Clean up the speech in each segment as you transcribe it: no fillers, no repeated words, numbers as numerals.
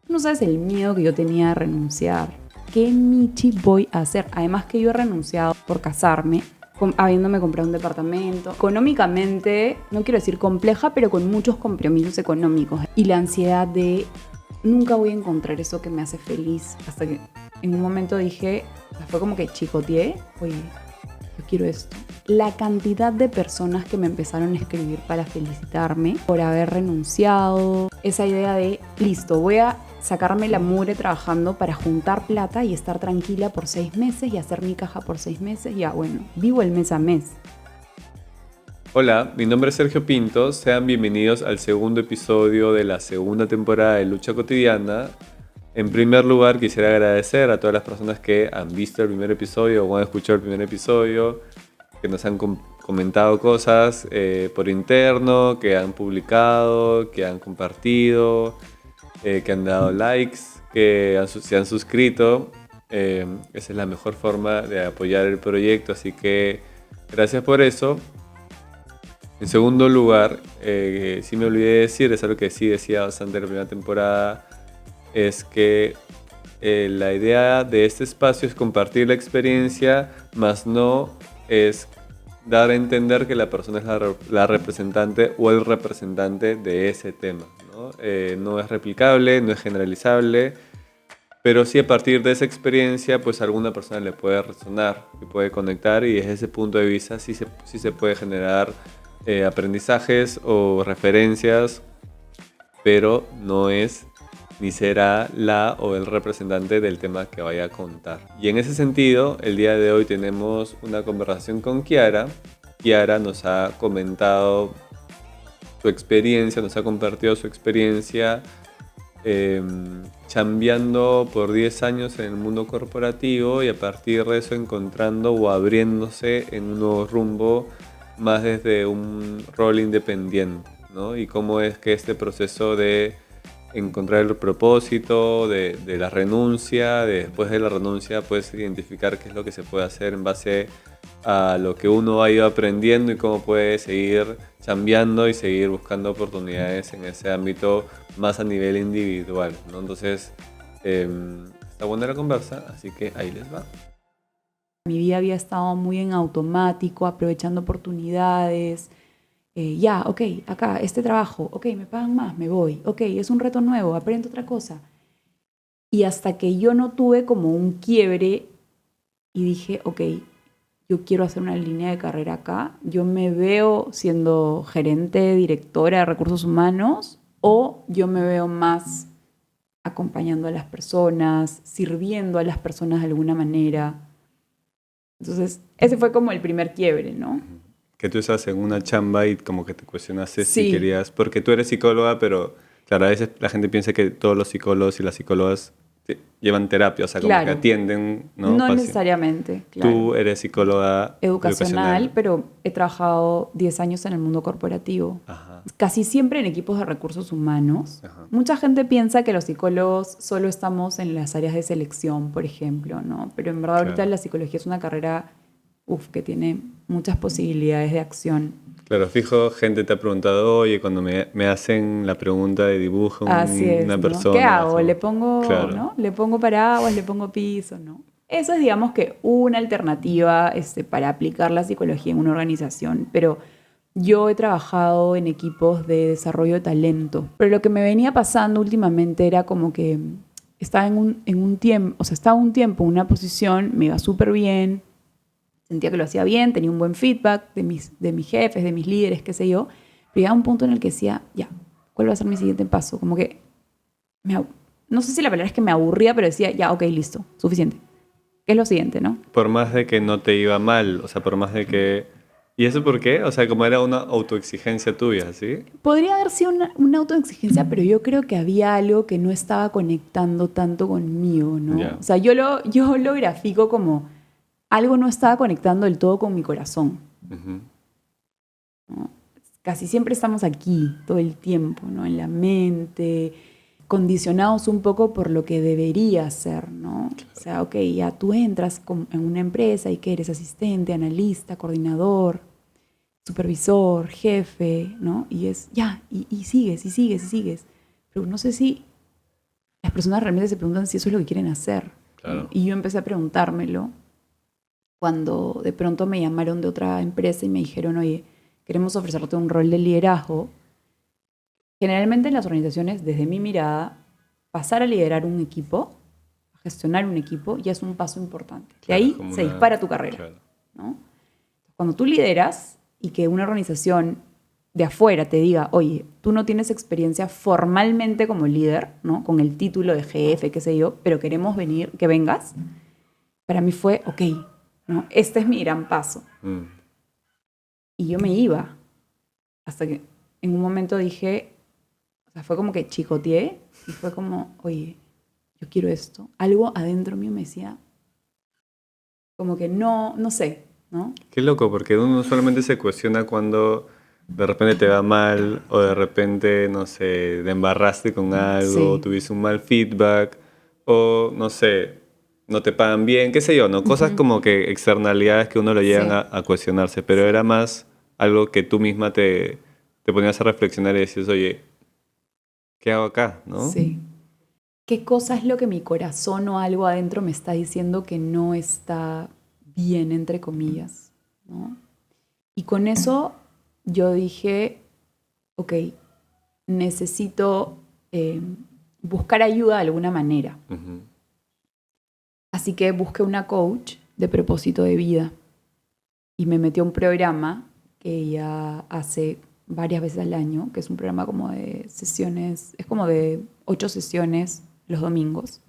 No sabes el miedo que yo tenía de renunciar. ¿Qué michi voy a hacer? Además que yo he renunciado por casarme, habiéndome comprado un departamento. Económicamente, no quiero decir compleja, pero con muchos compromisos económicos. Y la ansiedad de nunca voy a encontrar eso que me hace feliz. Hasta que en un momento dije, fue como que chicoteé, oye, yo quiero esto. La cantidad de personas que me empezaron a escribir para felicitarme por haber renunciado, esa idea de, listo, voy a sacarme la mugre trabajando para juntar plata y estar tranquila por 6 meses y hacer mi caja por 6 meses. Ya, bueno, vivo el mes a mes. Hola, mi nombre es Sergio Pinto. Sean bienvenidos al segundo episodio de la segunda temporada de Lucha Cotidiana. En primer lugar, quisiera agradecer a todas las personas que han visto el primer episodio o han escuchado el primer episodio, que nos han comentado cosas por interno, que han publicado, que han compartido, que han dado likes, que se han suscrito. Esa es la mejor forma de apoyar el proyecto, así que gracias por eso. En segundo lugar, sí me olvidé de decir, es algo que sí decía bastante en la primera temporada, es que la idea de este espacio es compartir la experiencia, más no es dar a entender que la persona es la representante o el representante de ese tema, ¿no? No es replicable, no es generalizable, pero sí a partir de esa experiencia, pues a alguna persona le puede resonar y puede conectar, y desde ese punto de vista sí se puede generar aprendizajes o referencias, pero no es ni será la o el representante del tema que vaya a contar. Y en ese sentido, el día de hoy tenemos una conversación con Kiara. Kiara nos ha comentado su experiencia, nos ha compartido su experiencia chambeando por 10 años en el mundo corporativo, y a partir de eso encontrando o abriéndose en un nuevo rumbo más desde un rol independiente, ¿no? Y cómo es que este proceso de encontrar el propósito, de la renuncia, después de la renuncia pues identificar qué es lo que se puede hacer en base a lo que uno ha ido aprendiendo y cómo puede seguir chambeando y seguir buscando oportunidades en ese ámbito más a nivel individual, ¿no? Entonces, está buena la conversa, así que ahí les va. Mi vida había estado muy en automático, aprovechando oportunidades. Ya, ok, acá, este trabajo, ok, me pagan más, me voy, ok, es un reto nuevo, aprendo otra cosa. Y hasta que yo no tuve como un quiebre y dije, ok, yo quiero hacer una línea de carrera acá, yo me veo siendo gerente, directora de recursos humanos, o yo me veo más acompañando a las personas, sirviendo a las personas de alguna manera. Entonces, ese fue como el primer quiebre, ¿no? Que tú estás en una chamba y como que te cuestionaste si Sí. querías, porque tú eres psicóloga, pero claro, a veces la gente piensa que todos los psicólogos y las psicólogas llevan terapia, o sea, como que Claro, atienden, ¿no? no necesariamente, claro. Tú eres psicóloga Educacional, educacional. pero he trabajado 10 años en el mundo corporativo. Ajá, Casi siempre en equipos de recursos humanos. ajá. Mucha gente piensa que los psicólogos solo estamos en las áreas de selección, por ejemplo, ¿no? Pero en verdad ahorita Claro. la psicología es una carrera que tiene muchas posibilidades de acción. Claro, fijo, gente te ha preguntado, oye, cuando me hacen la pregunta de dibujo Así es, una ¿no? ¿Qué persona, hago? como, ¿Le pongo, claro, ¿no? ¿Le pongo paraguas? ¿Le pongo piso? ¿No? Eso es, digamos, que una alternativa para aplicar la psicología en una organización, pero yo he trabajado en equipos de desarrollo de talento, pero lo que me venía pasando últimamente era como que estaba en un tiempo, o sea, estaba un tiempo en una posición, me iba súper bien, sentía que lo hacía bien, tenía un buen feedback de mis jefes, de mis líderes, qué sé yo, pero llegaba un punto en el que decía, ya, ¿cuál va a ser mi siguiente paso? Como que, no sé si la palabra es que me aburría, pero decía, ya, ok, listo, suficiente. ¿Qué es lo siguiente, no? por más de que no te iba mal, o sea, por más de que... ¿Y eso por qué? O sea, como era una autoexigencia tuya, ¿sí? Podría haber sido una autoexigencia, pero yo creo que había algo que no estaba conectando tanto conmigo, ¿no? Ya. O sea, yo lo grafico como algo no estaba conectando del todo con mi corazón, Ujú. ¿no? Casi siempre estamos aquí, todo el tiempo, ¿no? En la mente, condicionados un poco por lo que debería ser, ¿no? Claro. O sea, ok, ya tú entras en una empresa y que eres asistente, analista, coordinador, supervisor, jefe, ¿no? Y es ya, y sigues, y sigues, y sigues. Pero no sé si las personas realmente se preguntan si eso es lo que quieren hacer. Claro. Y yo empecé a preguntármelo cuando de pronto me llamaron de otra empresa y me dijeron, oye, queremos ofrecerte un rol de liderazgo. Generalmente en las organizaciones, desde mi mirada, pasar a liderar un equipo, a gestionar un equipo, ya es un paso importante. De Claro, ahí como se una- dispara tu carrera. Claro. ¿No? Cuando tú lideras y que una organización de afuera te diga, oye, tú no tienes experiencia formalmente como líder, ¿no? Con el título de jefe, qué sé yo, pero queremos que vengas, para mí fue, ok, ¿no? Este es mi gran paso. Y yo me iba, hasta que en un momento dije, o sea, fue como que chicoteé y fue como, oye, yo quiero esto. Algo adentro mío me decía, como que no sé, ¿no? Qué loco, porque uno solamente se cuestiona cuando de repente te va mal o de repente, no sé, te embarraste con algo, o Sí. tuviste un mal feedback o, no sé, no te pagan bien, qué sé yo, ¿no? Cosas como que externalidades que uno lo llegan Sí. a cuestionarse, pero era más algo que tú misma te ponías a reflexionar y decías, oye, ¿qué hago acá? ¿No? Sí. ¿Qué cosa es lo que mi corazón o algo adentro me está diciendo que no está bien, entre comillas, ¿no? Y con eso yo dije, ok, necesito buscar ayuda de alguna manera. Ujú. Así que busqué una coach de propósito de vida y me metí a un programa que ella hace varias veces al año, que es un programa como de sesiones, es como de 8 sesiones los domingos.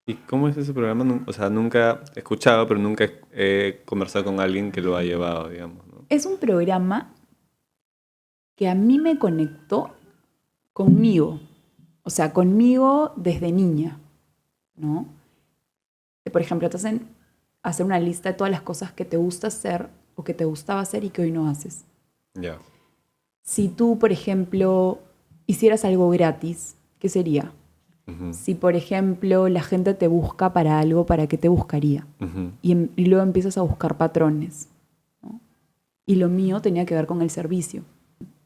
¿Y cómo es ese programa? O sea, nunca he escuchado, pero nunca he conversado con alguien que lo ha llevado, digamos, ¿no? Es un programa que a mí me conectó conmigo, o sea, conmigo desde niña, ¿no? Que, por ejemplo, te hacen hacer una lista de todas las cosas que te gusta hacer o que te gustaba hacer y que hoy no haces. Ya. Si tú, por ejemplo, hicieras algo gratis, ¿qué sería? Ujú, Si, por ejemplo, la gente te busca para algo, ¿para qué te buscaría? ujú. Y luego empiezas a buscar patrones, ¿no? Y lo mío tenía que ver con el servicio.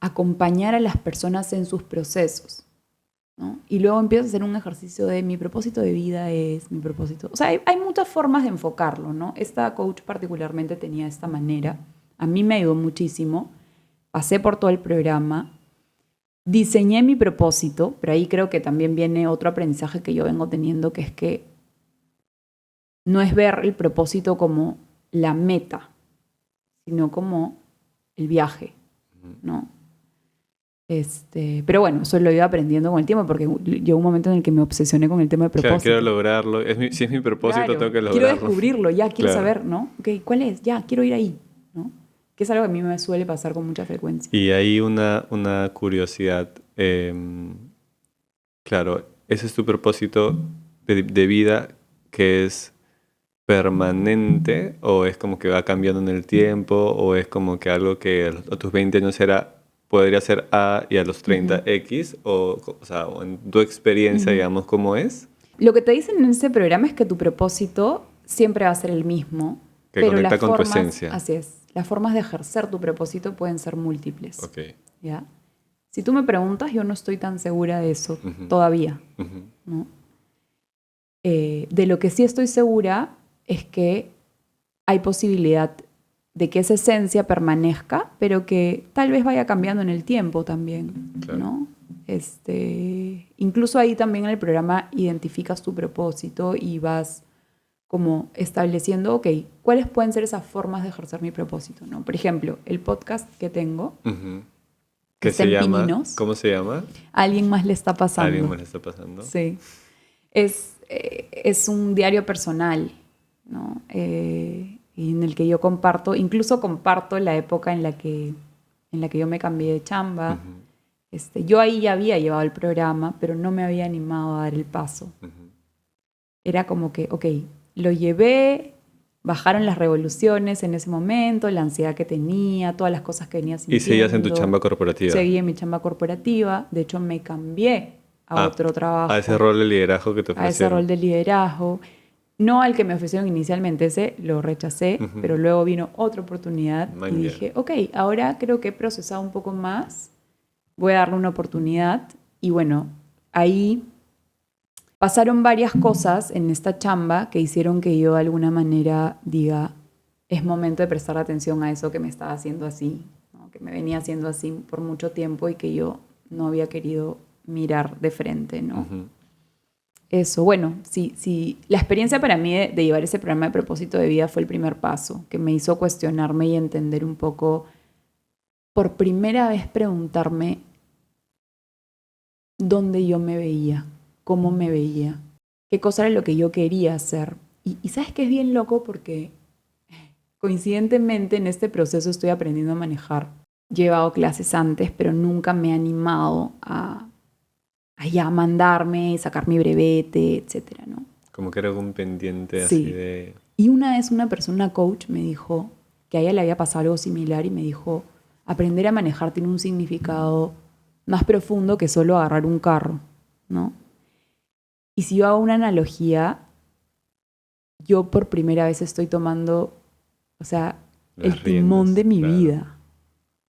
Acompañar a las personas en sus procesos, ¿no? Y luego empiezas a hacer un ejercicio de mi propósito de vida es mi propósito. O sea, hay muchas formas de enfocarlo, ¿no? Esta coach particularmente tenía esta manera. A mí me ayudó muchísimo. Pasé por todo el programa. Diseñé mi propósito, pero ahí creo que también viene otro aprendizaje que yo vengo teniendo, que es que no es ver el propósito como la meta, sino como el viaje, ¿no? Pero bueno, eso lo iba aprendiendo con el tiempo, porque llegó un momento en el que me obsesioné con el tema de Claro, propósito. quiero lograrlo. Si es mi propósito, Claro, tengo que quiero lograrlo. descubrirlo, ya quiero Claro. saber, ¿no? Okay, ¿cuál es? Ya, quiero ir ahí, ¿no? Que es algo que a mí me suele pasar con mucha frecuencia. Y hay una curiosidad. Claro, ese es tu propósito de vida que es permanente o es como que va cambiando en el tiempo o es como que algo que a tus 20 años podría ser A y a los 30 X o sea, o en tu experiencia, digamos, ¿cómo es? Lo que te dicen en ese programa es que tu propósito siempre va a ser el mismo, Que pero conecta las con tu formas, esencia. así es, las formas de ejercer tu propósito pueden ser múltiples. Ok. ¿Ya? Si tú me preguntas, yo no estoy tan segura de eso Ujú. todavía, Ujú. ¿no? De lo que sí estoy segura es que hay posibilidad de que esa esencia permanezca, pero que tal vez vaya cambiando en el tiempo también, Claro. ¿no? Incluso ahí también en el programa identificas tu propósito y vas como estableciendo, ok, ¿cuáles pueden ser esas formas de ejercer mi propósito? ¿No? Por ejemplo, el podcast que tengo, Ujú. que ¿Qué está se en llama? Pininos, ¿Cómo se llama? a alguien más le está pasando. ¿A alguien más le está pasando? Sí. Es un diario personal, ¿no? Y en el que yo incluso comparto la época en la que yo me cambié de chamba. Ujú. Yo ahí ya había llevado el programa, pero no me había animado a dar el paso. Ujú. Era como que, ok, lo llevé, bajaron las revoluciones en ese momento, la ansiedad que tenía, todas las cosas que venía Y sintiendo. seguías en tu chamba corporativa. Seguí en mi chamba corporativa. De hecho, me cambié a otro trabajo. A ese rol de liderazgo que te A ese ofrecieron. rol de liderazgo. No al que me ofrecieron inicialmente, ese lo rechacé, Ujú. pero luego vino otra oportunidad Man, y ya. dije, ok, ahora creo que he procesado un poco más, voy a darle una oportunidad y bueno, ahí pasaron varias cosas en esta chamba que hicieron que yo de alguna manera diga, es momento de prestar atención a eso que me estaba haciendo así, ¿no? Que me venía haciendo así por mucho tiempo y que yo no había querido mirar de frente, ¿no? Ujú. Eso, bueno, sí, la experiencia para mí de llevar ese programa de propósito de vida fue el primer paso, que me hizo cuestionarme y entender un poco, por primera vez preguntarme dónde yo me veía, cómo me veía, qué cosa era lo que yo quería hacer. Y sabes que es bien loco porque coincidentemente en este proceso estoy aprendiendo a manejar. Yo he llevado clases antes, pero nunca me he animado a ya mandarme, sacar mi brevete, etcétera, ¿no? Como que era un pendiente así Sí. de... Y una vez una persona coach me dijo que a ella le había pasado algo similar y me dijo, aprender a manejar tiene un significado más profundo que solo agarrar un carro, ¿no? Y si yo hago una analogía, yo por primera vez estoy tomando, o sea, las el timón riendas, de mi claro. vida,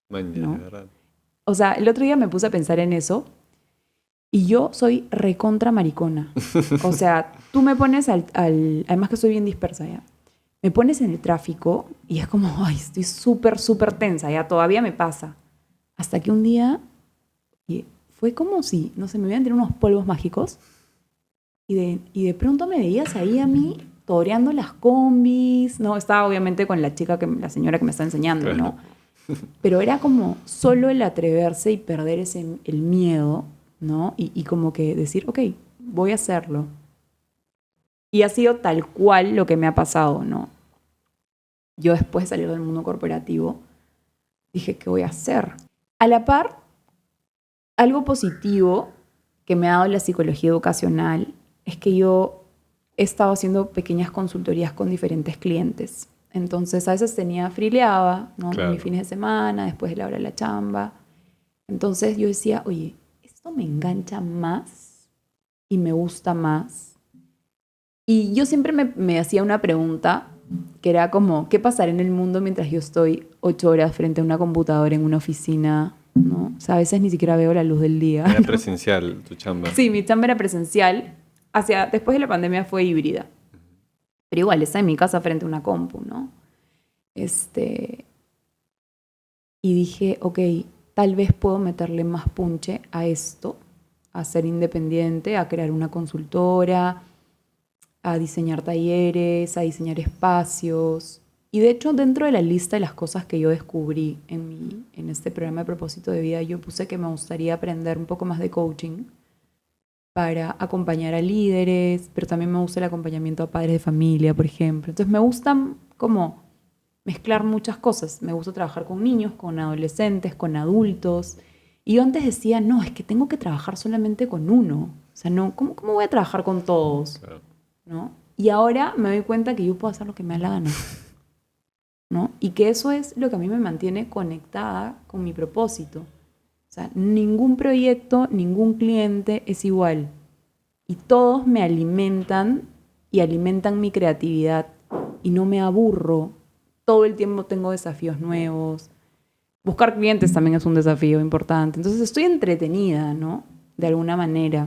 Mañana, ¿no? de verdad. O sea, el otro día me puse a pensar en eso y yo soy recontra maricona. O sea, tú me pones además que soy bien dispersa ya, me pones en el tráfico y es como, ay, estoy súper, súper tensa, ya todavía me pasa. Hasta que un día y fue como si, no sé, me hubieran tirado unos polvos mágicos y de pronto me veías ahí a mí toreando las combis. No, estaba obviamente con la chica, la señora que me está enseñando, Claro. ¿no? Pero era como solo el atreverse y perder el miedo, ¿no? Y como que decir, ok, voy a hacerlo. Y ha sido tal cual lo que me ha pasado, ¿no? Yo después de salir del mundo corporativo, dije, ¿qué voy a hacer? A la par, algo positivo que me ha dado la psicología educacional es que yo he estado haciendo pequeñas consultorías con diferentes clientes. Entonces, a veces frileaba, ¿no? Claro. Mis fines de semana, después de la hora de la chamba. Entonces yo decía, oye, esto me engancha más y me gusta más. Y yo siempre me hacía una pregunta que era como, ¿qué pasará en el mundo mientras yo estoy 8 horas frente a una computadora en una oficina, ¿no? O sea, a veces ni siquiera veo la luz del día. Era ¿no? presencial tu chamba. Sí, mi chamba era presencial. Después de la pandemia fue híbrida. Pero igual, está en mi casa frente a una compu, ¿no? Y dije, ok, tal vez puedo meterle más punche a esto, a ser independiente, a crear una consultora, a diseñar talleres, a diseñar espacios. Y de hecho, dentro de la lista de las cosas que yo descubrí en este programa de propósito de vida, yo puse que me gustaría aprender un poco más de coaching para acompañar a líderes, pero también me gusta el acompañamiento a padres de familia, por ejemplo. Entonces me gustan como mezclar muchas cosas. Me gusta trabajar con niños, con adolescentes, con adultos. Y yo antes decía, no, es que tengo que trabajar solamente con uno. O sea, no, ¿cómo voy a trabajar con todos? Claro. ¿No? Y ahora me doy cuenta que yo puedo hacer lo que me da la gana, ¿no? Y que eso es lo que a mí me mantiene conectada con mi propósito. O sea, ningún proyecto, ningún cliente es igual. Y todos me alimentan y alimentan mi creatividad. Y no me aburro. Todo el tiempo tengo desafíos nuevos. Buscar clientes también es un desafío importante. Entonces estoy entretenida, ¿no? De alguna manera.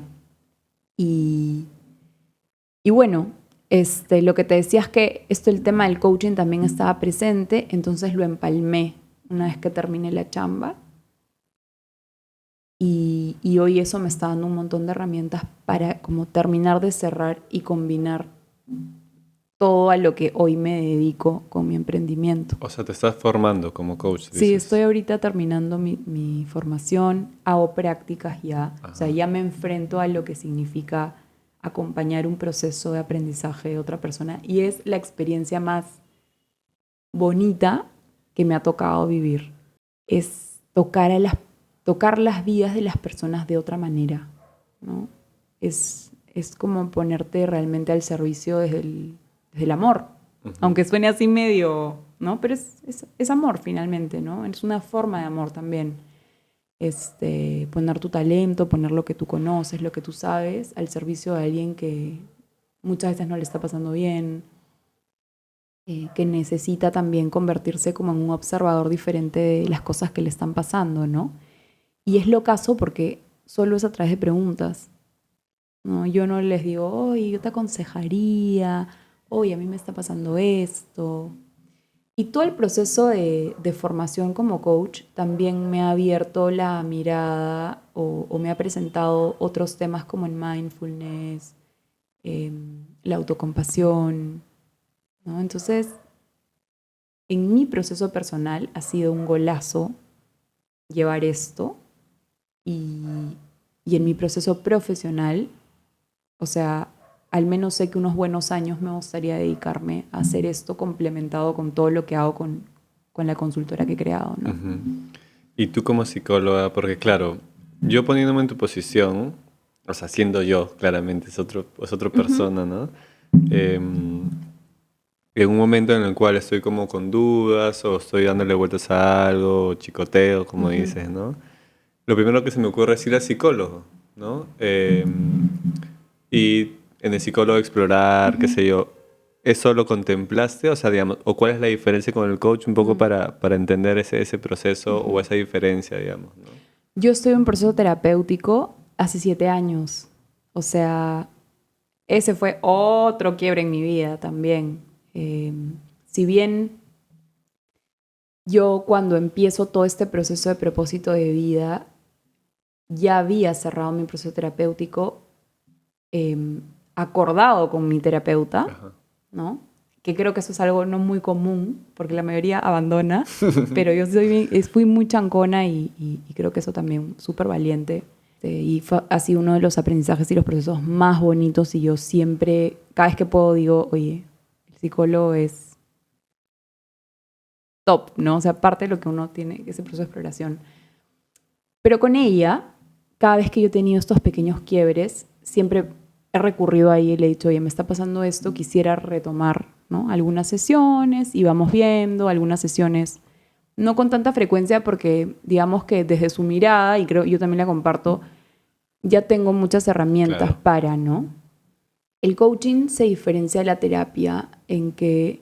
Y bueno, lo que te decía es que el tema del coaching también estaba presente, entonces lo empalmé una vez que terminé la chamba. Y hoy eso me está dando un montón de herramientas para como terminar de cerrar y combinar todo a lo que hoy me dedico con mi emprendimiento. O sea, te estás formando como coach, dices. Sí, estoy ahorita terminando mi formación, hago prácticas ya, Ajá. O sea, ya me enfrento a lo que significa acompañar un proceso de aprendizaje de otra persona y es la experiencia más bonita que me ha tocado vivir. Es tocar las vidas de las personas de otra manera, ¿no? Es como ponerte realmente al servicio desde el amor, Ujú. aunque suene así medio, ¿no? Pero es amor finalmente, ¿no? Es una forma de amor también. Poner tu talento, poner lo que tú conoces, lo que tú sabes, al servicio de alguien que muchas veces no le está pasando bien, que necesita también convertirse como en un observador diferente de las cosas que le están pasando, ¿no? Y es lo caso porque solo es a través de preguntas, ¿no? Yo no les digo, oye, yo te aconsejaría, oye, a mí me está pasando esto. Y todo el proceso de formación como coach también me ha abierto la mirada o me ha presentado otros temas como el mindfulness, la autocompasión, ¿no? Entonces, en mi proceso personal ha sido un golazo llevar esto y, y en mi proceso profesional, o sea, al menos sé que unos buenos años me gustaría dedicarme a hacer esto complementado con todo lo que hago con la consultora que he creado, ¿no? Ujú. Y tú como psicóloga, porque claro, yo poniéndome en tu posición, o sea, siendo yo, claramente, es otra Ujú, persona, ¿no? Em, en un momento en el cual estoy como con dudas o estoy dándole vueltas a algo, o chicoteo, como ujú, dices, ¿no? Lo primero que se me ocurre es ir al psicólogo, ¿no? Y en el psicólogo explorar, qué ujú. sé yo. ¿Eso lo contemplaste? O sea, digamos, ¿o cuál es la diferencia con el coach un poco Mm, para entender ese proceso o ujú. esa diferencia, digamos, ¿no? Yo estoy en un proceso terapéutico hace 7 años. O sea, ese fue otro quiebre en mi vida también. Eh, si bien yo cuando empiezo todo este proceso de propósito de vida, ya había cerrado mi proceso terapéutico, eh, acordado con mi terapeuta, Ajá. ¿no? Que creo que eso es algo no muy común, porque la mayoría abandona, pero yo fui muy chancona y creo que eso también súper valiente. Ha sido uno de los aprendizajes y los procesos más bonitos y yo siempre, cada vez que puedo digo, oye, el psicólogo es top, ¿no? O sea, parte de lo que uno tiene, ese proceso de exploración. Pero con ella, cada vez que yo he tenido estos pequeños quiebres, siempre he recurrido a ella y le he dicho, oye, me está pasando esto, quisiera retomar, ¿no? Algunas sesiones y vamos viendo, algunas sesiones no con tanta frecuencia porque digamos que desde su mirada, y creo yo también la comparto, ya tengo muchas herramientas Claro. para, ¿no? El coaching se diferencia de la terapia en que,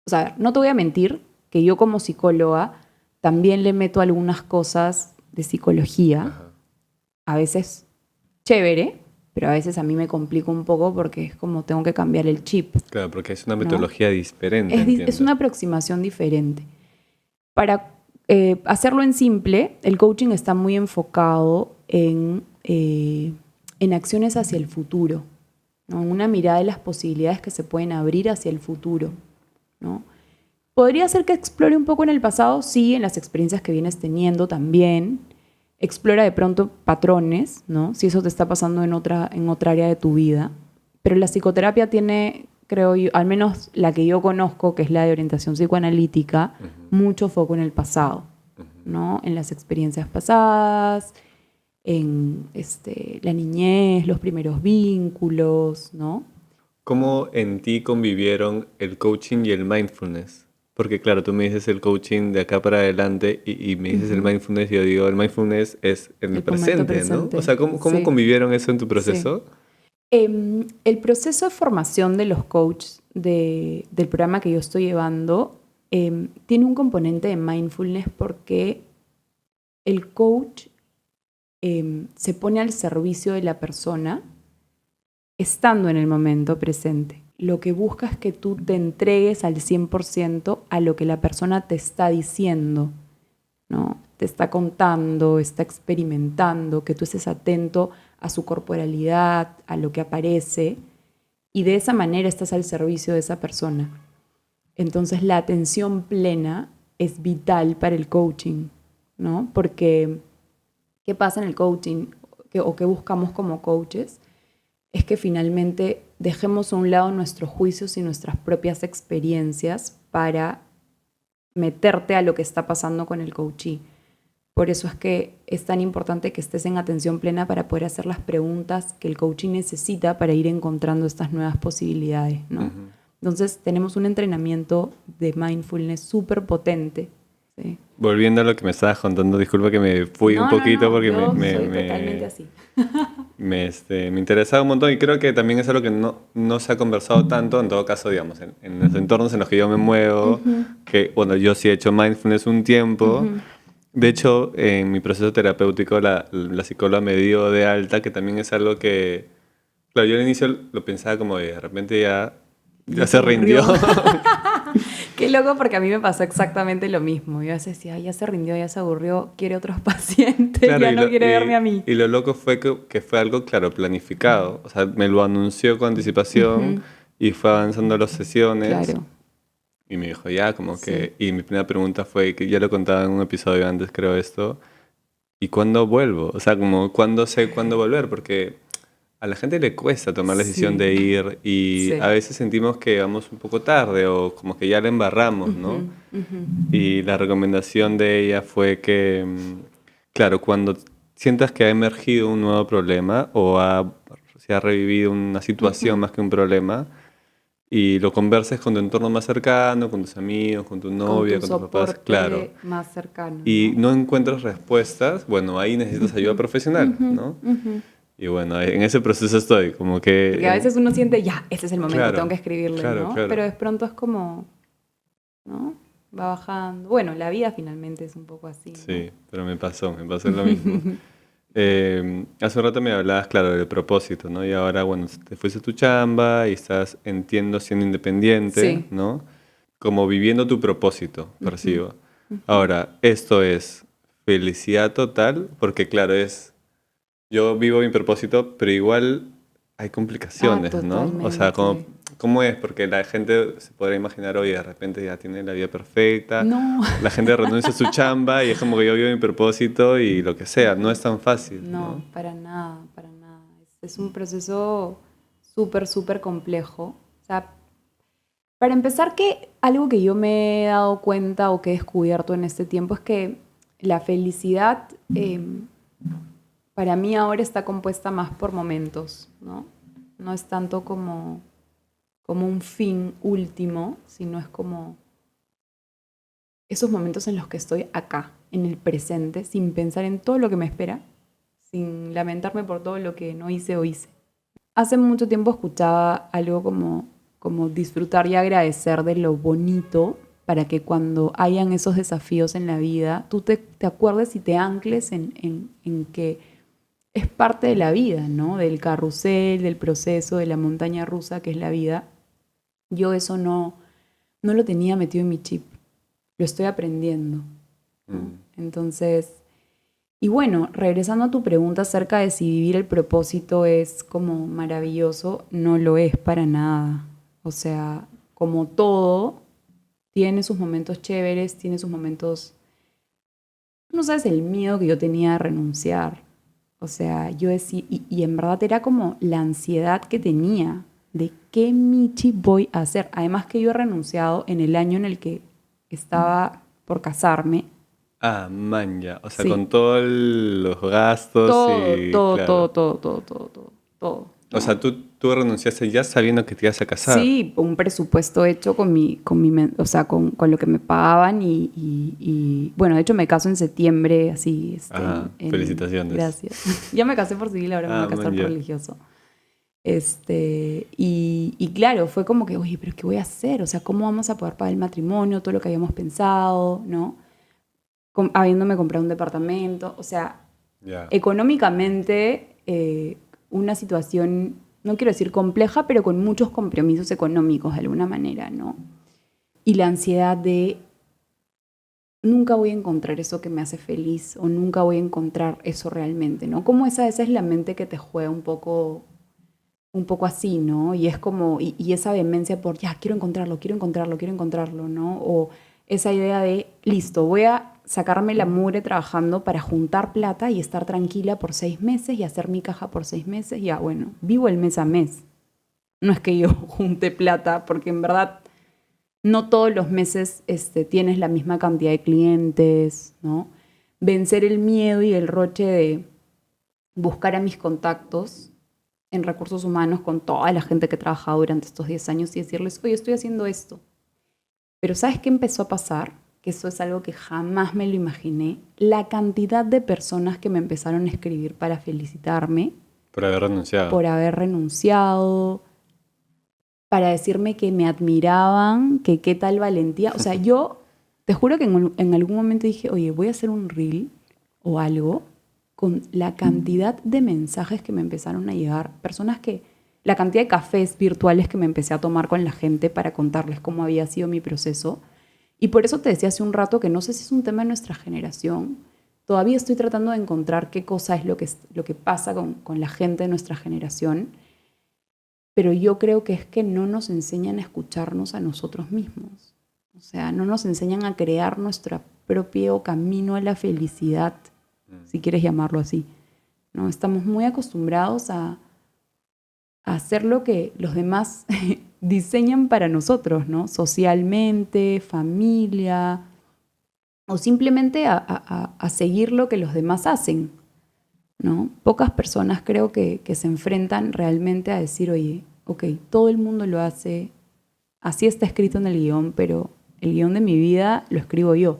o sea, no te voy a mentir, que yo como psicóloga también le meto algunas cosas de psicología, Ajá. a veces chévere, pero a veces a mí me complica un poco porque es como tengo que cambiar el chip, Claro, porque es una ¿no? metodología diferente, Es entiendo. una aproximación diferente. Para hacerlo en simple, el coaching está muy enfocado en acciones hacia el futuro, ¿no? Una mirada de las posibilidades que se pueden abrir hacia el futuro, ¿no? Podría ser que explore un poco en el pasado, sí, en las experiencias que vienes teniendo también. Explora de pronto patrones, ¿no? Si eso te está pasando en otra área de tu vida. Pero la psicoterapia tiene, creo yo, al menos la que yo conozco, que es la de orientación psicoanalítica, Ujú, mucho foco en el pasado, ujú. ¿no? En las experiencias pasadas, en la niñez, los primeros vínculos, ¿no? ¿Cómo en ti convivieron el coaching y el mindfulness? Porque claro, tú me dices el coaching de acá para adelante y me dices el Ujú. mindfulness y yo digo, el mindfulness es en el El momento presente, ¿no? O presente, sea, ¿cómo sí, convivieron eso en tu sí. proceso? El proceso de formación de los coaches del programa que yo estoy llevando tiene un componente de mindfulness porque el coach se pone al servicio de la persona estando en el momento presente. Lo que busca es que tú te entregues al 100% a lo que la persona te está diciendo, ¿no? Te está contando, está experimentando, que tú estés atento a su corporalidad, a lo que aparece, y de esa manera estás al servicio de esa persona. Entonces la atención plena es vital para el coaching, ¿no? Porque, ¿qué pasa en el coaching o qué buscamos como coaches? Es que finalmente dejemos a un lado nuestros juicios y nuestras propias experiencias para meterte a lo que está pasando con el coachee. Por eso es que es tan importante que estés en atención plena para poder hacer las preguntas que el coaching necesita para ir encontrando estas nuevas posibilidades, ¿no? Ujú. Entonces tenemos un entrenamiento de mindfulness súper potente. ¿Sí? Volviendo a lo que me estabas contando, disculpa que me fui un No, no, poquito no, porque yo soy totalmente así. me interesaba un montón y creo que también es algo que no se ha conversado tanto, en todo caso, digamos, en los entornos en los que yo me muevo, Ujú, que, bueno, yo sí he hecho mindfulness un tiempo. ujú, De hecho, en mi proceso terapéutico la psicóloga me dio de alta, que también es algo que, claro, yo al inicio lo pensaba como de repente ya Ya se se rindió. aburrió. Qué loco porque a mí me pasó exactamente lo mismo. Yo a veces decía, "Ay, ya se rindió, ya se aburrió, quiere otros pacientes, Claro, ya no quiere verme a mí". y lo loco fue que fue algo, claro, planificado. O sea, me lo anunció con anticipación Ujú, y fue avanzando las sesiones claro, y me dijo, ya, como sí. que... Y mi primera pregunta fue, que ya lo contaba en un episodio antes, creo esto, ¿y cuándo vuelvo? O sea, como, ¿cuándo sé cuándo volver? Porque a la gente le cuesta tomar la decisión Sí, de ir y a sí. veces sentimos que vamos un poco tarde o como que ya la embarramos, Ujú, ¿no? ujú. Y la recomendación de ella fue que, claro, cuando sientas que ha emergido un nuevo problema se ha revivido una situación Ujú. más que un problema, y lo converses con tu entorno más cercano, con tus amigos, con tu Con novia, tu con tus papás, claro, soporte más cercano, y ¿no? no encuentras respuestas, bueno, ahí necesitas ayuda Ujú, profesional, ujú, ¿no? ujú. Y bueno, en ese proceso estoy, como Porque a que, veces uno siente, ya, ese es el momento, tengo claro, que escribirle, claro, ¿no? Pero claro. de pronto es como, ¿no? Va bajando. Bueno, la vida finalmente es un poco así, ¿no? Sí, pero me pasó lo mismo. Hace un rato me hablabas, claro, del propósito, ¿no? Y ahora, bueno, te fuiste a tu chamba y estás, entiendo, siendo independiente, Sí. ¿no? Como viviendo tu propósito, Ujú, percibo. ujú. Ahora, esto es felicidad total, porque claro, yo vivo mi propósito, pero igual hay Ah, complicaciones, ¿no? O sea, totalmente. ¿cómo es? Porque la gente se podrá imaginar, oye, de repente ya tiene la vida perfecta, No, la gente renuncia a su chamba y es como que yo vivo mi propósito y lo que sea, no es tan fácil, no, ¿no? para nada, para nada. Es un proceso súper, súper complejo. O sea, para empezar, que algo que yo me he dado cuenta o que he descubierto en este tiempo es que la felicidad para mí ahora está compuesta más por momentos, ¿no? No es tanto como un fin último, sino es como esos momentos en los que estoy acá, en el presente, sin pensar en todo lo que me espera, sin lamentarme por todo lo que no hice o hice. Hace mucho tiempo escuchaba algo como disfrutar y agradecer de lo bonito para que cuando hayan esos desafíos en la vida, tú te acuerdes y te ancles en que es parte de la vida, ¿no? Del carrusel, del proceso, de la montaña rusa que es la vida. Yo eso no lo tenía metido en mi chip, lo estoy aprendiendo, ¿no? Mm, Entonces, y bueno, regresando a tu pregunta acerca de si vivir el propósito es como maravilloso, no lo es para nada. O sea, como todo, tiene sus momentos chéveres, tiene sus momentos... No sabes el miedo que yo tenía de renunciar. O sea, yo decía, y en verdad era como la ansiedad que tenía de qué michi voy a hacer. Además que yo he renunciado en el año en el que estaba por casarme. Ah, man, ya. O sea, Sí, con todos los gastos todo, y todo, claro. todo, todo, todo, todo, todo, todo, O sea, ¿no? tú renunciaste ya sabiendo que te ibas a casar. Sí, un presupuesto hecho o sea, con lo que me pagaban bueno, de hecho me caso en septiembre, así, Ah, felicitaciones. gracias. Ya me casé por civil, ahora me voy Ah, a man, casar por ya. religioso. Y claro, fue como que, oye, pero ¿qué voy a hacer? O sea, ¿cómo vamos a poder pagar el matrimonio? Todo lo que habíamos pensado, ¿no? Habiéndome comprado un departamento, o sea, Ya. económicamente una situación, no quiero decir compleja, pero con muchos compromisos económicos de alguna manera, ¿no? Y la ansiedad de nunca voy a encontrar eso que me hace feliz o nunca voy a encontrar eso realmente, ¿no? Como esa es la mente que te juega un poco así, ¿no? Y es como, y esa vehemencia por, ya, quiero encontrarlo, quiero encontrarlo, quiero encontrarlo, ¿no? O esa idea de, listo, voy a sacarme la mugre trabajando para juntar plata y estar tranquila por 6 meses y hacer mi caja por 6 meses. Ya, bueno, vivo el mes a mes. No es que yo junte plata, porque en verdad no todos los meses tienes la misma cantidad de clientes, ¿no? Vencer el miedo y el roche de buscar a mis contactos en recursos humanos con toda la gente que he trabajado durante estos 10 años y decirles, oye, estoy haciendo esto. Pero ¿sabes qué empezó a pasar? Que eso es algo que jamás me lo imaginé. La cantidad de personas que me empezaron a escribir para felicitarme Por haber renunciado. por haber renunciado, para decirme que me admiraban, que qué tal valentía. O sea, yo Te juro que en algún momento dije, oye, voy a hacer un reel o algo con la cantidad de mensajes que me empezaron a llegar, la cantidad de cafés virtuales que me empecé a tomar con la gente para contarles cómo había sido mi proceso. Y por eso te decía hace un rato que no sé si es un tema de nuestra generación. Todavía estoy tratando de encontrar qué cosa es lo que pasa con la gente de nuestra generación, pero yo creo que es que no nos enseñan a escucharnos a nosotros mismos. O sea, no nos enseñan a crear nuestro propio camino a la felicidad, si quieres llamarlo así, ¿no? Estamos muy acostumbrados a hacer lo que los demás diseñan para nosotros, ¿no? Socialmente, familia, o simplemente a seguir lo que los demás hacen, ¿no? Pocas personas creo que se enfrentan realmente a decir, oye, ok, todo el mundo lo hace, así está escrito en el guión, pero el guión de mi vida lo escribo yo,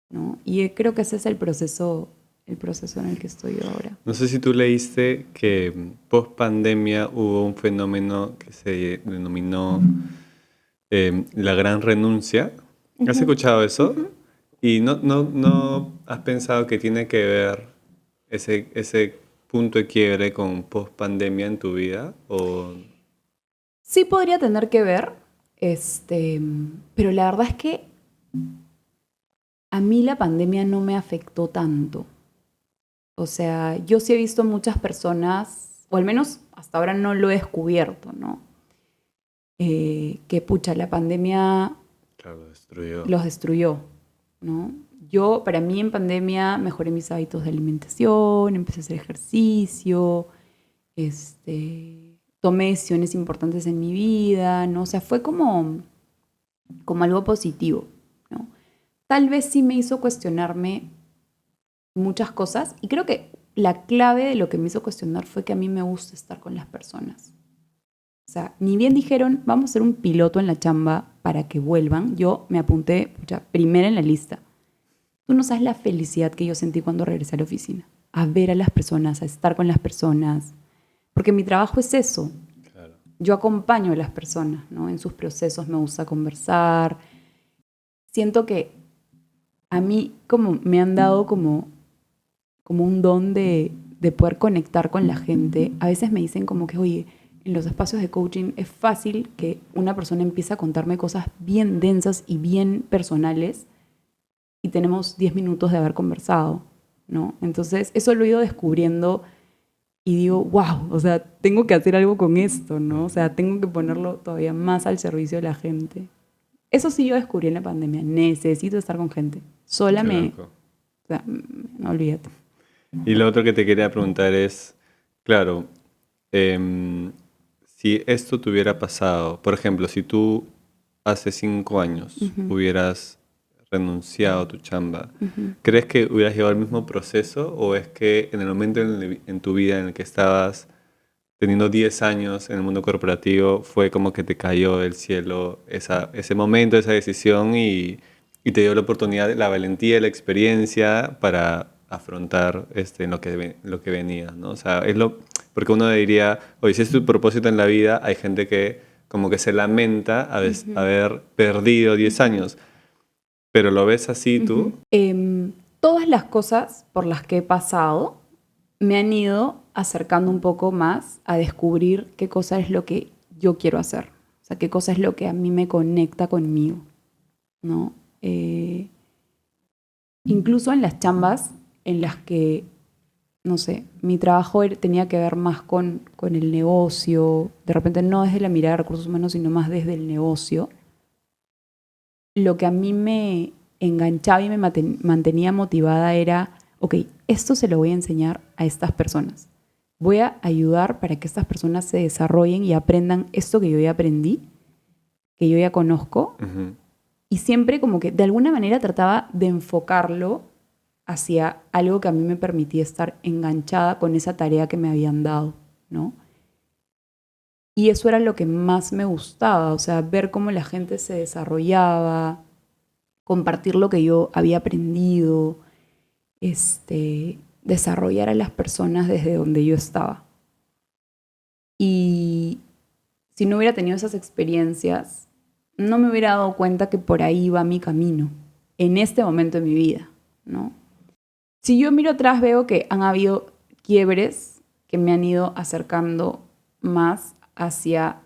¿no? Y creo que ese es el proceso en el que estoy yo ahora. No sé si tú leíste que post pandemia hubo un fenómeno que se denominó la gran renuncia. ¿Has escuchado eso? ¿Y no has pensado que tiene que ver ese punto de quiebre con post pandemia en tu vida? ¿O Sí podría tener que ver, pero la verdad es que a mí la pandemia no me afectó tanto. O sea, yo sí he visto muchas personas, o al menos hasta ahora no lo he descubierto, ¿no? Que pucha, la pandemia claro, destruyó? los destruyó, ¿no? Yo, para mí en pandemia, mejoré mis hábitos de alimentación, empecé a hacer ejercicio, tomé decisiones importantes en mi vida, ¿no? O sea, fue como algo positivo, ¿no? Tal vez sí me hizo cuestionarme muchas cosas y creo que la clave de lo que me hizo cuestionar fue que a mí me gusta estar con las personas. O sea, ni bien dijeron, vamos a hacer un piloto en la chamba para que vuelvan, yo me apunté primera en la lista. Tú no sabes la felicidad que yo sentí cuando regresé a la oficina, a ver a las personas, a estar con las personas, porque mi trabajo es eso. Claro. Yo acompaño a las personas, ¿no? En sus procesos me gusta conversar. Siento que a mí como me han dado como un don de poder conectar con la gente. A veces me dicen como que, oye, en los espacios de coaching es fácil que una persona empiece a contarme cosas bien densas y bien personales y tenemos 10 minutos de haber conversado, ¿no? Entonces, eso lo he ido descubriendo y digo, wow, o sea, tengo que hacer algo con esto, ¿no? O sea, tengo que ponerlo todavía más al servicio de la gente. Eso sí yo descubrí en la pandemia. Necesito estar con gente. Sola Qué me... loco. O sea, no olvídate. Y lo otro que te quería preguntar es, claro, si esto te hubiera pasado, por ejemplo, si tú hace 5 años hubieras renunciado a tu chamba, ¿crees que hubieras llevado el mismo proceso o es que en el momento en tu vida en el que estabas teniendo 10 años en el mundo corporativo fue como que te cayó del cielo ese momento, esa decisión y te dio la oportunidad, la valentía, la experiencia para afrontar lo que venía, ¿no? O sea, porque uno diría, oye, si es tu propósito en la vida, hay gente que como que se lamenta haber perdido 10 años, pero lo ves así tú. Todas las cosas por las que he pasado me han ido acercando un poco más a descubrir qué cosa es lo que yo quiero hacer. O sea, qué cosa es lo que a mí me conecta conmigo, ¿no? Incluso en las chambas en las que, no sé, mi trabajo tenía que ver más con el negocio, de repente no desde la mirada de recursos humanos, sino más desde el negocio, lo que a mí me enganchaba y me mantenía motivada era, ok, esto se lo voy a enseñar a estas personas. Voy a ayudar para que estas personas se desarrollen y aprendan esto que yo ya aprendí, que yo ya conozco. Y siempre como que de alguna manera trataba de enfocarlo hacia algo que a mí me permitía estar enganchada con esa tarea que me habían dado, ¿no? Y eso era lo que más me gustaba, o sea, ver cómo la gente se desarrollaba, compartir lo que yo había aprendido, desarrollar a las personas desde donde yo estaba. Y si no hubiera tenido esas experiencias, no me hubiera dado cuenta que por ahí va mi camino, en este momento de mi vida, ¿no? Si yo miro atrás veo que han habido quiebres que me han ido acercando más hacia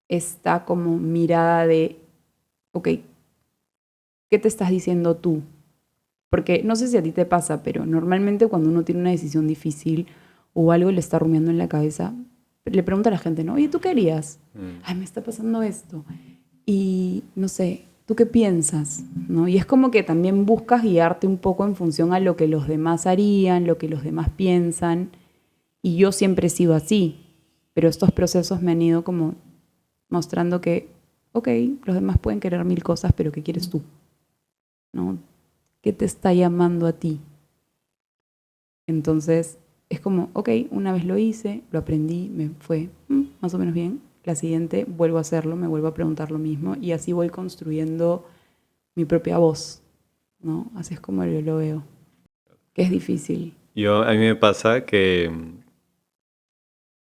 esta como mirada de, ok, ¿qué te estás diciendo tú? Porque no sé si a ti te pasa, pero normalmente cuando uno tiene una decisión difícil o algo le está rumiando en la cabeza, le pregunta a la gente, ¿no? Oye, ¿tú qué harías? Ay, me está pasando esto. Y no sé, ¿tú qué piensas? ¿No? Y es como que también buscas guiarte un poco en función a lo que los demás harían, lo que los demás piensan. Y yo siempre he sido así, pero estos procesos me han ido como mostrando que, ok, los demás pueden querer mil cosas, pero ¿qué quieres tú? ¿No? ¿Qué te está llamando a ti? Entonces es como, ok, una vez lo hice, lo aprendí, me fue más o menos bien. La siguiente vuelvo a hacerlo, me vuelvo a preguntar lo mismo y así voy construyendo mi propia voz, ¿no? Así es como yo lo veo, que es difícil. A mí me pasa que,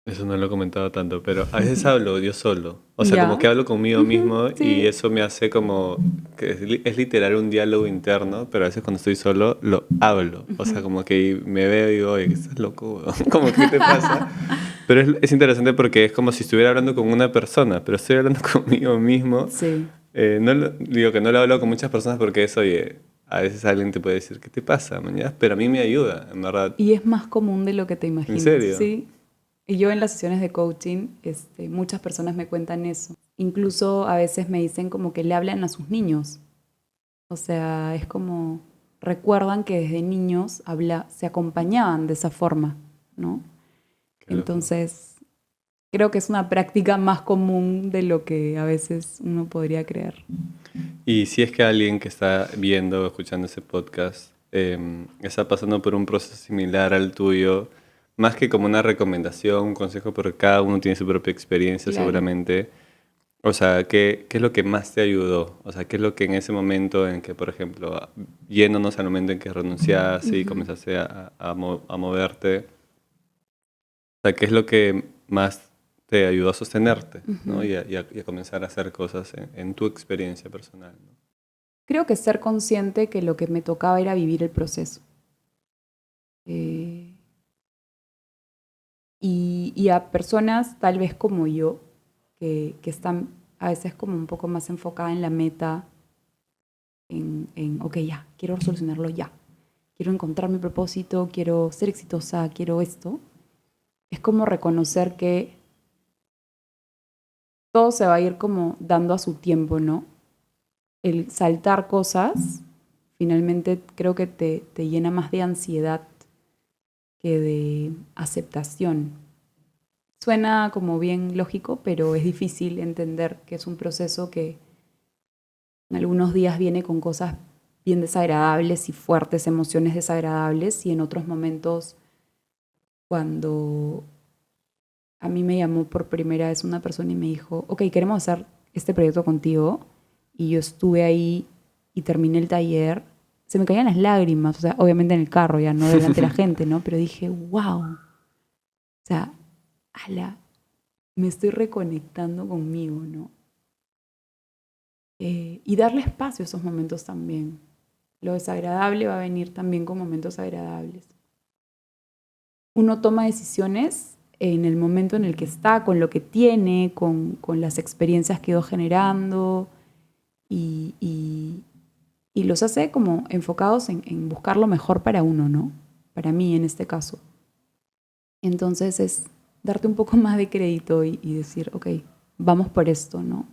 eso no lo he comentado tanto, pero a veces hablo yo solo. O sea, como ¿Ya? que hablo conmigo mismo y Sí. eso me hace como, que es literal un diálogo interno, pero a veces cuando estoy solo lo hablo. O sea, como que me veo y digo, oye, que estás loco, weón. Como que, ¿qué te pasa? Pero es interesante porque es como si estuviera hablando con una persona, pero estoy hablando conmigo mismo. Sí. Digo que no lo hablo con muchas personas porque es, oye, a veces alguien te puede decir, ¿qué te pasa, mañana? Pero a mí me ayuda, en verdad. Y es más común de lo que te ¿En imaginas, serio? ¿sí? Y yo en las sesiones de coaching, muchas personas me cuentan eso. Incluso a veces me dicen como que le hablan a sus niños. O sea, es como recuerdan que desde niños se acompañaban de esa forma, ¿no? Qué loco. Entonces, creo que es una práctica más común de lo que a veces uno podría creer. Y si es que alguien que está viendo o escuchando ese podcast está pasando por un proceso similar al tuyo, más que como una recomendación, un consejo, porque cada uno tiene su propia experiencia Claro. seguramente. O sea, ¿qué es lo que más te ayudó? O sea, ¿qué es lo que en ese momento en que, por ejemplo, yéndonos al momento en que renunciaste y Ujú. comenzaste a moverte, o sea, ¿qué es lo que más te ayudó a sostenerte, ¿no? Ujú. Y a comenzar a hacer cosas en tu experiencia personal, ¿no? Creo que ser consciente que lo que me tocaba era vivir el proceso. Eh, y a personas tal vez como yo, que están a veces como un poco más enfocada en la meta, ok, ya, quiero solucionarlo ya. Quiero encontrar mi propósito, quiero ser exitosa, quiero esto. Es como reconocer que todo se va a ir como dando a su tiempo, ¿no? El saltar cosas, finalmente creo que te llena más de ansiedad que de aceptación. Suena como bien lógico, pero es difícil entender que es un proceso que en algunos días viene con cosas bien desagradables y fuertes emociones desagradables y en otros momentos cuando a mí me llamó por primera vez una persona y me dijo, ok, queremos hacer este proyecto contigo y yo estuve ahí y terminé el taller, se me caían las lágrimas, o sea, obviamente en el carro, ya no delante de la gente, ¿no? Pero dije, wow, o sea, ala, me estoy reconectando conmigo, ¿no? Y darle espacio a esos momentos también. Lo desagradable va a venir también con momentos agradables. Uno toma decisiones en el momento en el que está, con lo que tiene, con las experiencias que ha ido generando y los hace como enfocados en buscar lo mejor para uno, ¿no? Para mí en este caso. Entonces es darte un poco más de crédito y decir, ok, vamos por esto, ¿no?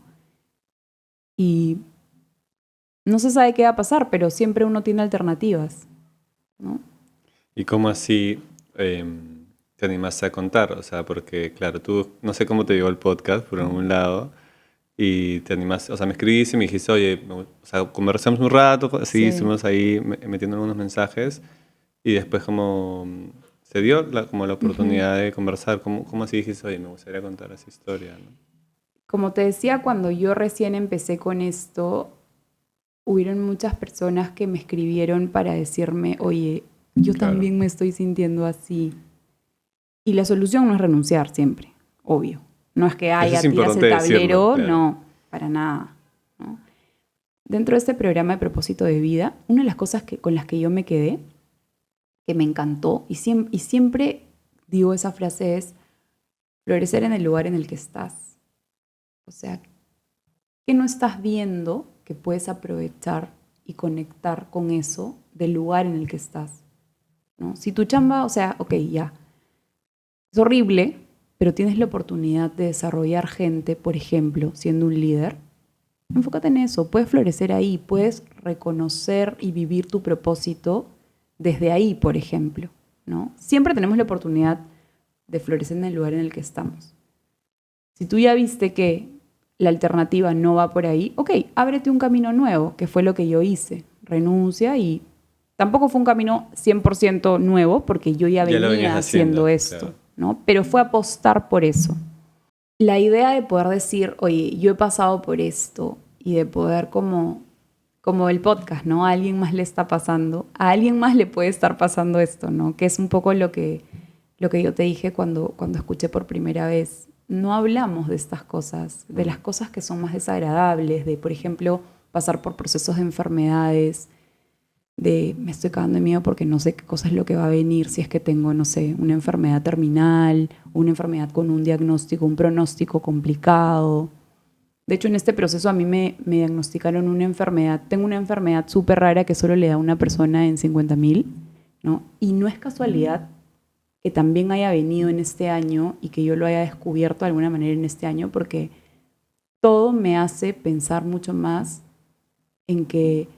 Y no se sabe qué va a pasar, pero siempre uno tiene alternativas, ¿no? ¿Y cómo así te animaste a contar? O sea, porque claro, tú no sé cómo te llegó el podcast, por un lado, y te animaste, o sea, me escribiste y me dijiste, oye, o sea, conversamos un rato, así Sí. estuvimos ahí metiendo algunos mensajes, y después como se dio como la Ujú. oportunidad de conversar, ¿cómo así dijiste, oye, me gustaría contar esa historia, ¿no? Como te decía, cuando yo recién empecé con esto, hubieron muchas personas que me escribieron para decirme, oye, yo Claro. también me estoy sintiendo así. Y la solución no es renunciar siempre, obvio. No es que Eso es haya tiras importante el decirlo, tablero, claro. no, para nada, ¿no? dentro de este programa de propósito de vida, una de las cosas con las que yo me quedé, que me encantó, y siempre digo esa frase es florecer en el lugar en el que estás. O sea, ¿qué no estás viendo que puedes aprovechar y conectar con eso del lugar en el que estás? ¿No? Si tu chamba, o sea, ok, ya, es horrible, pero tienes la oportunidad de desarrollar gente, por ejemplo, siendo un líder, enfócate en eso, puedes florecer ahí, puedes reconocer y vivir tu propósito desde ahí, por ejemplo, ¿no? Siempre tenemos la oportunidad de florecer en el lugar en el que estamos. Si tú ya viste que la alternativa no va por ahí, ok, ábrete un camino nuevo, que fue lo que yo hice. Renuncia y tampoco fue un camino 100% nuevo, porque yo ya venía haciendo esto, claro, ¿no? Pero fue apostar por eso. La idea de poder decir, oye, yo he pasado por esto y de poder como el podcast, ¿no? A alguien más le está pasando, a alguien más le puede estar pasando esto, ¿no? Que es un poco lo que yo te dije cuando escuché por primera vez. No hablamos de estas cosas, de las cosas que son más desagradables, de, por ejemplo, pasar por procesos de enfermedades, de me estoy cagando de miedo porque no sé qué cosa es lo que va a venir si es que tengo, no sé, una enfermedad terminal, una enfermedad con un diagnóstico, un pronóstico complicado. De hecho, en este proceso a mí me diagnosticaron una enfermedad. Tengo una enfermedad súper rara que solo le da a una persona en 50,000, ¿no? Y no es casualidad que también haya venido en este año y que yo lo haya descubierto de alguna manera en este año, porque todo me hace pensar mucho más en que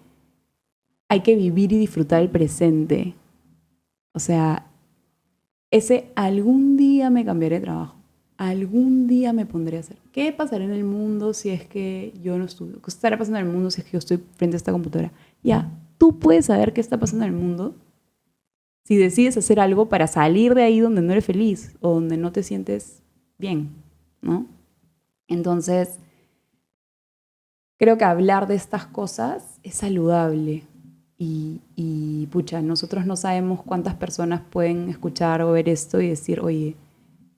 hay que vivir y disfrutar el presente. O sea, ese algún día me cambiaré de trabajo, algún día me pondré a hacer. ¿Qué pasará en el mundo si es que yo no estudio? ¿Qué estará pasando en el mundo si es que yo estoy frente a esta computadora? Ya, tú puedes saber qué está pasando en el mundo si decides hacer algo para salir de ahí donde no eres feliz o donde no te sientes bien, ¿no? Entonces, creo que hablar de estas cosas es saludable. Y pucha, nosotros no sabemos cuántas personas pueden escuchar o ver esto y decir, oye,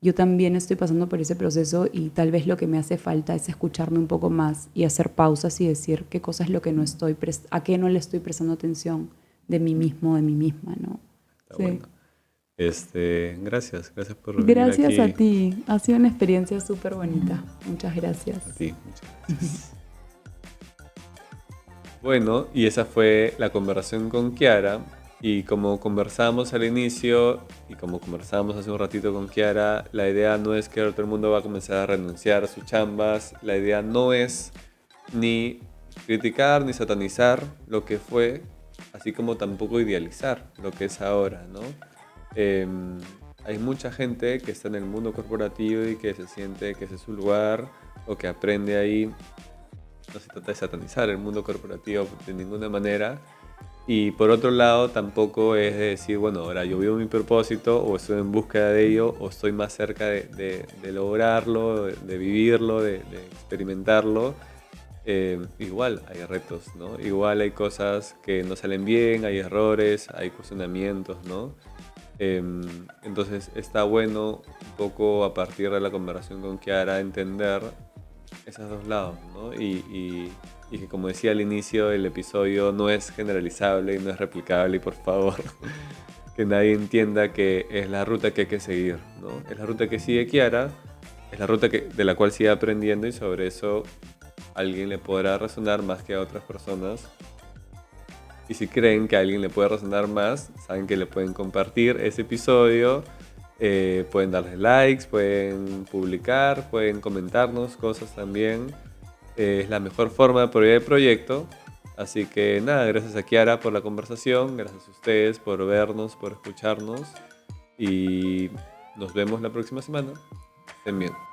yo también estoy pasando por ese proceso y tal vez lo que me hace falta es escucharme un poco más y hacer pausas y decir qué cosa es lo que no estoy, a qué no le estoy prestando atención de mí mismo, de mí misma, ¿no? Está sí. Bueno. Gracias por venir Gracias aquí. a ti, ha sido una experiencia súper bonita. Muchas gracias. A ti, muchas gracias. Bueno, y esa fue la conversación con Kiara. Y como conversamos al inicio y como conversamos hace un ratito con Kiara, la idea no es que ahora todo el mundo va a comenzar a renunciar a sus chambas. La idea no es ni criticar ni satanizar lo que fue, así como tampoco idealizar lo que es ahora, ¿no? Hay mucha gente que está en el mundo corporativo y que se siente que ese es su lugar o que aprende ahí. No se trata de satanizar el mundo corporativo de ninguna manera. Y por otro lado, tampoco es de decir, bueno, ahora yo vivo mi propósito o estoy en búsqueda de ello o estoy más cerca de lograrlo, de vivirlo, de experimentarlo. Igual hay retos, ¿no? Igual hay cosas que no salen bien, hay errores, hay cuestionamientos, ¿no? Entonces está bueno un poco a partir de la conversación con Kiara entender esos dos lados, ¿no? Y que como decía al inicio, el episodio no es generalizable y no es replicable y por favor que nadie entienda que es la ruta que hay que seguir, ¿no? Es la ruta que sigue Kiara, es la ruta de la cual sigue aprendiendo y sobre eso a alguien le podrá resonar más que a otras personas. Y si creen que a alguien le puede resonar más, saben que le pueden compartir ese episodio. Pueden darle likes, pueden publicar, pueden comentarnos cosas también. Es la mejor forma de apoyar el proyecto. Así que nada, gracias a Kiara por la conversación, gracias a ustedes por vernos, por escucharnos y nos vemos la próxima semana. Estén bien.